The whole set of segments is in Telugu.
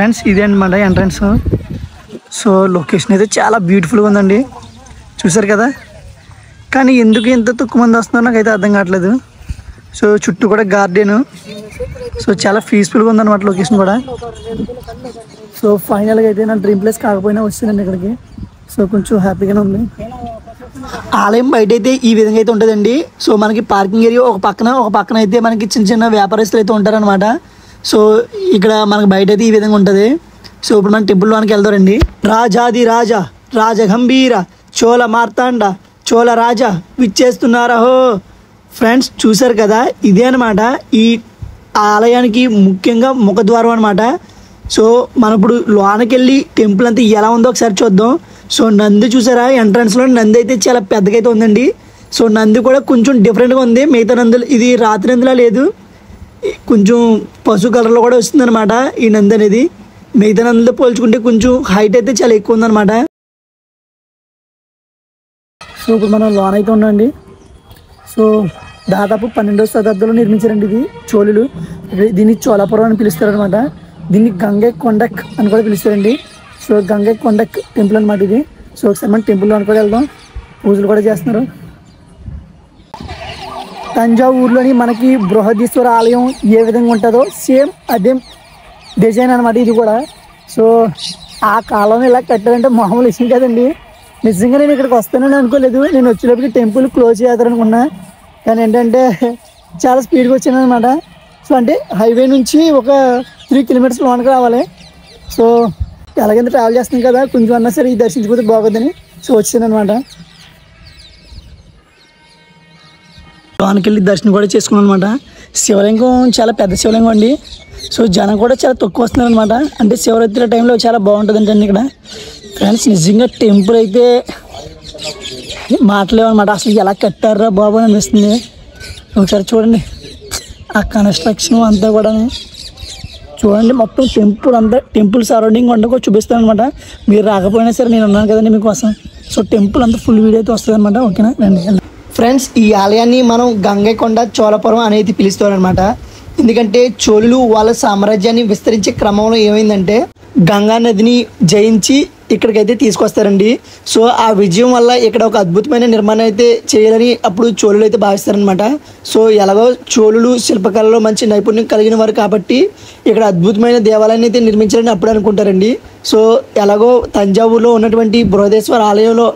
ఫ్రెండ్స్ ఇదే అనమాట ఎంట్రన్స్. సో లొకేషన్ అయితే చాలా బ్యూటిఫుల్గా ఉందండి, చూసారు కదా. కానీ ఎందుకు ఎంత తక్కువ మంది వస్తున్నారో నాకైతే అర్థం కావట్లేదు. సో చుట్టూ కూడా గార్డెను, సో చాలా పీస్ఫుల్గా ఉందన్నమాట లొకేషన్ కూడా. సో ఫైనల్గా అయితే నా డ్రీమ్ ప్లేస్ కాకపోయినా వచ్చిందండి ఇక్కడికి. సో కొంచెం హ్యాపీగానే ఉంది. ఆలయం బయట అయితే ఈ విధంగా అయితే ఉంటుందండి. సో మనకి పార్కింగ్ ఏరియా ఒక పక్కన అయితే మనకి చిన్న చిన్న వ్యాపారస్తులు అయితే ఉంటారనమాట. సో ఇక్కడ మనకి బయట అయితే ఈ విధంగా ఉంటుంది. సో ఇప్పుడు మనం టెంపుల్ లోనికి వెళ్దామండి. రాజాది రాజా రాజగంభీర చోళ మార్తాండ చోళ రాజా విచ్చేస్తున్నారా హో. ఫ్రెండ్స్ చూసారు కదా, ఇదే అనమాట ఈ ఆలయానికి ముఖ్యంగా ముఖద్వారం అనమాట. సో మనం ఇప్పుడు లోనకి వెళ్ళి టెంపుల్ అంతా ఎలా ఉందో ఒకసారి చూద్దాం. సో నంది చూసారా, ఎంట్రన్స్లో నంది అయితే చాలా పెద్దగా అయితే ఉందండి. సో నంది కూడా కొంచెం డిఫరెంట్గా ఉంది మిగతా నందులు. ఇది రాత్రి నందిలా లేదు, కొంచెం పసుపు కలర్లో కూడా వస్తుంది అనమాట ఈ నంది అనేది. మిగతా నందులతో పోల్చుకుంటే కొంచెం హైట్ అయితే చాలా ఎక్కువ ఉందన్నమాట. సో ఇప్పుడు మనం లోన్ అయితే ఉండండి. సో దాదాపు 12వ శతాబ్దంలో నిర్మించారండి ఇది చోళులు. దీన్ని చోళాపురం అని పిలుస్తారు అనమాట. దీన్ని గంగే కొండక్ అని కూడా పిలుస్తారండి. సో గంగే కొండక్ టెంపుల్ అనమాట ఇది. సో ఒకసారి మనం టెంపుల్లో కూడా వెళ్దాం, పూజలు కూడా చేస్తున్నారు. తంజావూరులోని మనకి బృహదీశ్వర ఆలయం ఏ విధంగా ఉంటుందో సేమ్ అదే డిజైన్ అనమాట ఇది కూడా. సో ఆ కాలంలో ఇలా కట్టారంటే మామూలు విషయం కదండి. నిజంగా నేను ఇక్కడికి వస్తానని అనుకోలేదు. నేను వచ్చేటప్పటికి టెంపుల్ క్లోజ్ చేస్తారనుకున్నా, కానీ ఏంటంటే చాలా స్పీడ్గా వచ్చాను అనమాట. సో అంటే హైవే నుంచి ఒక 3 కిలోమీటర్స్ లోనికి రావాలి. సో ఎలాగైతే ట్రావెల్ చేస్తున్నాం కదా, కొంచెం అన్నా సరే ఈ దర్శించిపోతే బాగోద్దని సో వచ్చాను అనమాట. లోనికి వెళ్ళి దర్శనం కూడా చేసుకున్నాను అనమాట. శివలింగం చాలా పెద్ద శివలింగం అండి. సో జనం కూడా చాలా తక్కువ వస్తున్నారు అనమాట. అంటే శివరాత్రి టైంలో చాలా బాగుంటుంది అండి ఇక్కడ. ఫ్రెండ్స్ నిజంగా టెంపుల్ అయితే మాట్లాడేవన్నమాట. అసలు ఎలా కట్టారా బాబు అని అనిపిస్తుంది. ఒకసారి చూడండి ఆ కన్స్ట్రక్షన్ అంతా కూడా చూడండి. మొత్తం టెంపుల్ సరౌండింగ్ ఉండగా చూపిస్తాను అనమాట. మీరు రాకపోయినా సరే నేను ఉన్నాను కదండి మీకోసం. సో టెంపుల్ అంతా ఫుల్ వీడియో అయితే వస్తుంది అనమాట. ఓకేనా రండి. ఫ్రెండ్స్ ఈ ఆలయాన్ని మనం గంగైకొండ చోళపురం అనేది పిలుస్తారు అనమాట. ఎందుకంటే చోళులు వాళ్ళ సామ్రాజ్యాన్ని విస్తరించే క్రమంలో ఏమైందంటే గంగా నదిని జయించి ఇక్కడికైతే తీసుకొస్తారండి. సో ఆ విజయం వల్ల ఇక్కడ ఒక అద్భుతమైన నిర్మాణం అయితే చేయాలని అప్పుడు చోళులు అయితే భావిస్తారనమాట. సో ఎలాగో చోళులు శిల్పకళలో మంచి నైపుణ్యం కలిగిన వారు కాబట్టి ఇక్కడ అద్భుతమైన దేవాలయాన్ని అయితే నిర్మించాలని అప్పుడు అనుకుంటారండి. సో ఎలాగో తంజావూరులో ఉన్నటువంటి బృహదేశ్వర ఆలయంలో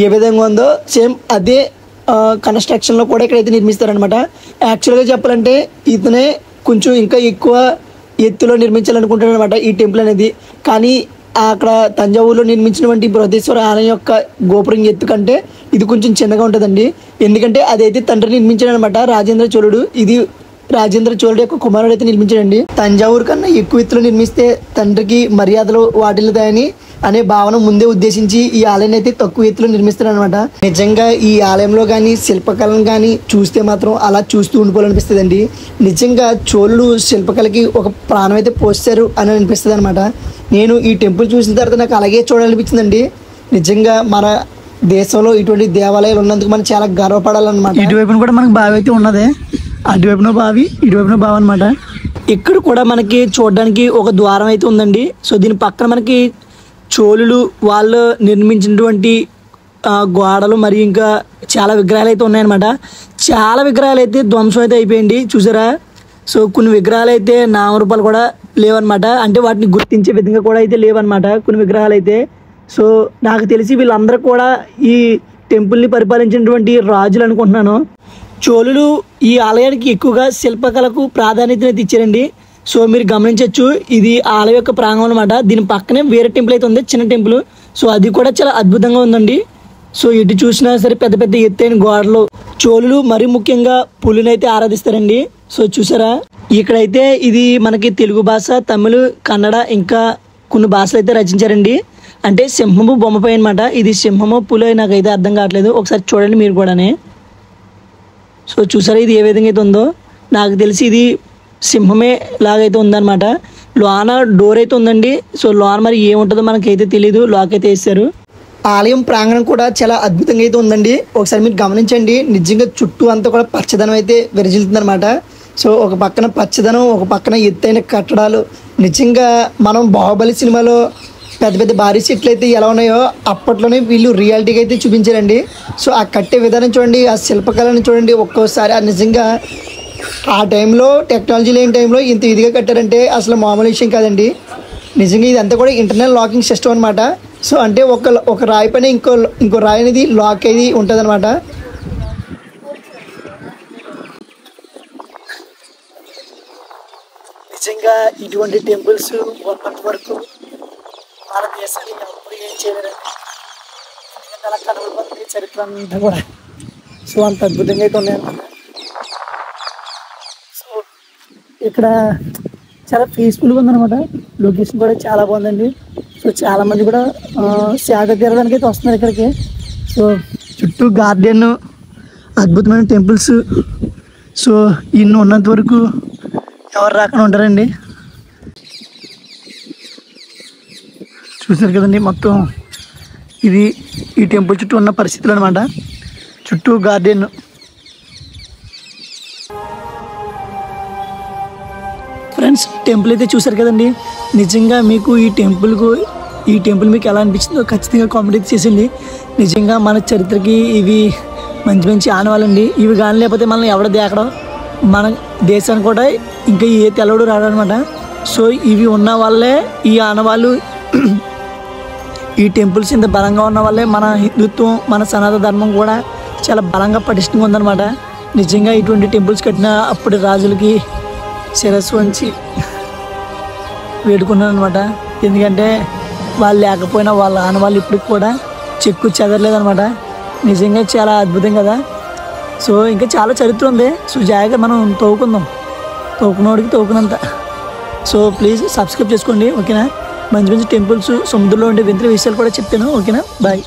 ఏ విధంగా ఉందో సేమ్ అదే కన్స్ట్రక్షన్లో కూడా ఇక్కడైతే నిర్మిస్తారనమాట. యాక్చువల్గా చెప్పాలంటే ఇతనే కొంచెం ఇంకా ఎక్కువ ఎత్తులో నిర్మించాలనుకుంటారు అనమాట ఈ టెంపుల్ అనేది. కానీ అక్కడ తంజావూరులో నిర్మించినటువంటి బృహదేశ్వర ఆలయం యొక్క గోపురం ఎత్తు కంటే ఇది కొంచెం చిన్నగా ఉంటుందండి. ఎందుకంటే అదైతే తండ్రి నిర్మించాడు అనమాట, రాజేంద్ర చోళుడు. ఇది రాజేంద్ర చోళుడు యొక్క కుమారుడు అయితే నిర్మించాడండి. తంజావూరు కన్నా ఎక్కువ ఎత్తులో నిర్మిస్తే తండ్రికి మర్యాదలు వాటిల్లుతాయని అనే భావన ముందే ఉద్దేశించి ఈ ఆలయాన్ని అయితే తక్కువ ఎత్తులో నిర్మిస్తారు అనమాట. నిజంగా ఈ ఆలయంలో కానీ శిల్పకళను కానీ చూస్తే మాత్రం అలా చూస్తూ ఉండిపోవాలనిపిస్తుంది అండి. నిజంగా చోళులు శిల్పకళకి ఒక ప్రాణం అయితే పోస్తారు అని అనిపిస్తుంది అనమాట. నేను ఈ టెంపుల్ చూసిన తర్వాత నాకు అలాగే చూడాలనిపించిందండి. నిజంగా మన దేశంలో ఇటువంటి దేవాలయాలు ఉన్నందుకు మనం చాలా గర్వపడాలన్నమాట. ఇటువైపున కూడా మనకు బావి అయితే ఉన్నది, అటువైపున బావి ఇటువైపున బావి అనమాట. ఇక్కడ కూడా మనకి చూడడానికి ఒక ద్వారం అయితే ఉందండి. సో దీని పక్కన మనకి చోళులు వాళ్ళు నిర్మించినటువంటి గోడలు మరియు ఇంకా చాలా విగ్రహాలు అయితే ఉన్నాయన్నమాట. చాలా విగ్రహాలు అయితే ధ్వంసం అయితే అయిపోయింది చూసారా. సో కొన్ని విగ్రహాలు అయితే నామరూపాలు కూడా లేవన్నమాట. అంటే వాటిని గుర్తించే విధంగా కూడా అయితే లేవన్నమాట కొన్ని విగ్రహాలు అయితే. సో నాకు తెలిసి వీళ్ళందరూ కూడా ఈ టెంపుల్ని పరిపాలించినటువంటి రాజులు అనుకుంటున్నాను. చోళులు ఈ ఆలయానికి ఎక్కువగా శిల్పకళకు ప్రాధాన్యత ఇచ్చారండి. సో మీరు గమనించవచ్చు, ఇది ఆలయం యొక్క ప్రాంగణం అనమాట. దీని పక్కనే వేరే టెంపుల్ అయితే ఉంది, చిన్న టెంపుల్. సో అది కూడా చాలా అద్భుతంగా ఉందండి. సో ఇటు చూసినా సరే పెద్ద పెద్ద ఎత్తైన గోడలు. చోళులు మరి ముఖ్యంగా పులిని అయితే ఆరాధిస్తారండి. సో చూసారా, ఇక్కడైతే ఇది మనకి తెలుగు భాష, తమిళ, కన్నడ ఇంకా కొన్ని భాషలు అయితే రచించారండి. అంటే సింహము బొమ్మపై అనమాట. ఇది సింహము పులి నాకైతే అర్థం కావట్లేదు, ఒకసారి చూడండి మీరు కూడానే. సో చూసారా ఇది ఏ విధంగా అయితే ఉందో. నాకు తెలిసి ఇది సింహమే లాగైతే ఉందన్నమాట. లోన డోర్ అయితే ఉందండి. సో లోన మరి ఏముంటుందో మనకైతే తెలీదు, లాక్ అయితే వేస్తారు. ఆలయం ప్రాంగణం కూడా చాలా అద్భుతంగా అయితే ఉందండి. ఒకసారి మీరు గమనించండి, నిజంగా చుట్టూ అంతా కూడా పచ్చదనం అయితే విరజిల్లుతుంది అనమాట. సో ఒక పక్కన పచ్చదనం, ఒక పక్కన ఎత్తైన కట్టడాలు. నిజంగా మనం బాహుబలి సినిమాలో పెద్ద పెద్ద భారీ సెట్లు అయితే ఎలా ఉన్నాయో అప్పట్లోనే వీళ్ళు రియాలిటీగా అయితే చూపించారండి. సో ఆ కట్టే విధానం చూడండి, ఆ శిల్పకళను చూడండి. ఒక్కోసారి నిజంగా ఆ టైంలో టెక్నాలజీ లేని టైంలో ఇంత ఇదిగా కట్టారంటే అసలు మామూలు విషయం కాదండి. నిజంగా ఇదంతా కూడా ఇంటర్నల్ లాకింగ్ సిస్టమ్ అనమాట. సో అంటే ఒక రాయి పైన ఇంకో రాయి అనేది లాక్ అయ్యి ఉంటుంది అనమాట. నిజంగా ఇటువంటి టెంపుల్స్ ఉన్నంత వరకు మన దేశాన్ని ఎప్పుడు ఏం చేయలేరు. ఎందుకంటే అలా కనబడిపోతుంది చరిత్ర అంతా కూడా. సో అంత అద్భుతంగా అయితే ఉన్నాయన్నమాట. సో ఇక్కడ చాలా పీస్ఫుల్గా ఉందన్నమాట. లొకేషన్ కూడా చాలా బాగుందండి. సో చాలామంది కూడా సేద తీరడానికి అయితే వస్తున్నారు ఇక్కడికి. సో చుట్టూ గార్డెన్, అద్భుతమైన టెంపుల్స్. సో ఇన్ని ఉన్నంత వరకు ఎవరు రాకుండా ఉంటారండి. చూసారు కదండి మొత్తం ఇది ఈ టెంపుల్ చుట్టూ ఉన్న పరిస్థితులు అనమాట. చుట్టూ గార్డెన్. ఫ్రెండ్స్ టెంపుల్ అయితే చూసారు కదండి. నిజంగా మీకు ఈ టెంపుల్ మీకు ఎలా అనిపించిందో ఖచ్చితంగా కామెంట్ అయితే చేసింది. నిజంగా మన చరిత్రకి ఇవి మంచి మంచి ఆనవాళ్ళండి. ఇవి కానీ లేకపోతే మనం ఎవడ దేకడం, మన దేశానికి కూడా ఇంకా ఏ తెల్లడు రాడనమాట. సో ఇవి ఉన్న వాళ్ళే ఈ ఆనవాళ్ళు, ఈ టెంపుల్స్ ఇంత బలంగా ఉన్న వాళ్ళే మన హిందుత్వం, మన సనాతన ధర్మం కూడా చాలా బలంగా పటిష్టంగా ఉందన్నమాట. నిజంగా ఇటువంటి టెంపుల్స్ కట్టిన అప్పటి రాజులకి శిరస్సు వంచి వేడుకున్నాను అనమాట. ఎందుకంటే వాళ్ళు లేకపోయినా వాళ్ళ ఆనవాళ్ళు ఇప్పటికి కూడా చెక్కు చెదరలేదనమాట. నిజంగా చాలా అద్భుతం కదా. సో ఇంకా చాలా చరిత్ర ఉంది. సో జాగ్రత్తగా మనం తవ్వుకున్నోడికి తవ్వుకున్నంత. సో ప్లీజ్ సబ్స్క్రైబ్ చేసుకోండి, ఓకేనా. మంచి మంచి టెంపుల్స్, సముద్రంలో ఉండే వింత విషయాలు కూడా చెప్తాను, ఓకేనా. బాయ్.